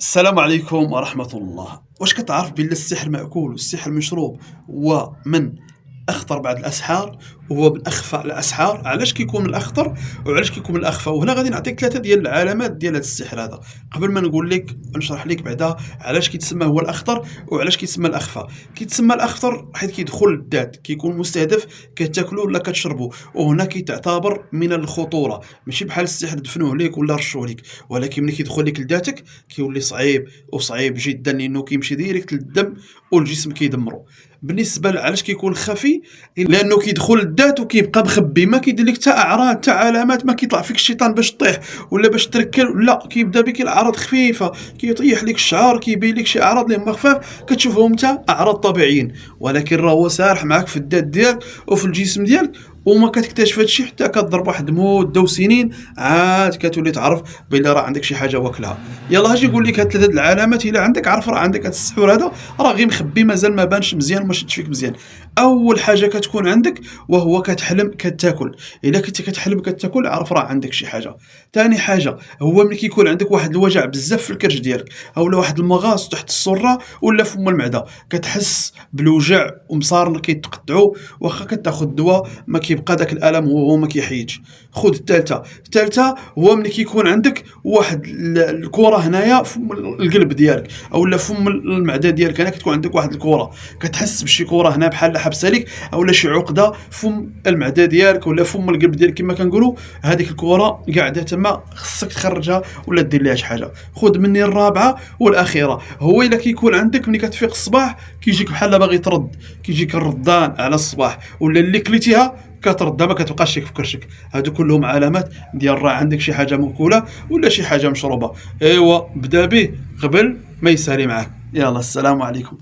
السلام عليكم ورحمة الله. واش كتعرف بلي السحر مأكول والسحر مشروب هو من أخطر بعض الأسحار، وهو من أخفى الأسحار؟ علاش كيكون من الأخطر وعلاش كيكون من الأخفى؟ وهنا غادي نعطيك ثلاثة ديال العلامات ديال هذا السحر هذا، قبل ما نقول لك نشرح لك بعدا علاش كيتسمى هو الأخطر وعلاش كيتسمى الأخفى. كيتسمى الأخطر حيت كيدخل للذات، كيكون مستهدف كتاكلو ولا كتشربو، وهنا كيتعتبر من الخطورة، ماشي بحال السحر دفنوه ليك ولا رشوه ليك، ولكن ملي كيدخل ليك لذاتك كيولي صعيب وصعيب جدا، لأنه كيمشي ديريكت للدم والجسم كيدمرو. بالنسبة علاش كيكون خفي؟ لأنه كيدخل للذات وكيبقى مخبي، ما كيدير لك حتى أعراض حتى علامات، ما كيطلع فيك الشيطان باش طيح ولا باش تركل، لا، كيبدا بك الأعراض خفيفة، كيطيح لك الشعر، كيبين لك شي أعراض اللي هما خفاف كتشوفهم انت أعراض طبيعيين، ولكن راه هو سارح معاك في الذات ديالك وفي الجسم ديالك، وما كتكتشف هادشي حتى كضرب واحد مدة وسنين عاد كتولي تعرف بلي راه عندك شي حاجة واكلها. يلاه اجي نقول لك هاد ثلاثة د العلامات إلا عندك، عرف راه عندك هاد السحور هذا راه غير مخبي، مازال ما بانش مزيان وما شدش فيك مزيان. أول حاجة كتكون عندك وهو كتحلم كتاكل، إلا كنتي كتحلم كتاكل عرف راه عندك شي حاجة. تاني حاجة هو ملي كيكون عندك واحد الوجع بزاف في الكرش ديالك، أولا واحد المغاص تحت السرة ولا فم المعدة، كتحس بالوجع ومصارن كيتقطعوا، واخا كتاخذ دواء ما كيبقى داك الألم وهو ما كيحيدش. خذ الثالثة هو ملي كيكون عندك واحد الكرة هنايا فم القلب ديالك أولا فم المعدة ديالك، هنا كتكون عندك واحد الكرة، كتحس بشي كرة هنا بحال حابسة ليك، أولا شي عقدة فم المعدة ديالك ولا فم القلب ديالك كما كنقولوا، هذيك الكرة قاعدة تما خصك تخرجها ولا دير ليها شي حاجة. خذ مني الرابعة والأخيرة، هو إلا كيكون عندك ملي كتفيق الصباح كيجيك بحال باغي ترد، كيجيك الردان على الصباح، ولا اللي كليتيها كتردها ما كتبقاش فيك في كرشك. هادو كلهم علامات ديال راه عندك شي حاجة مأكولة ولا شي حاجة مشروبة. ايوا بدا به قبل ما يسالي معاك. يلا السلام عليكم.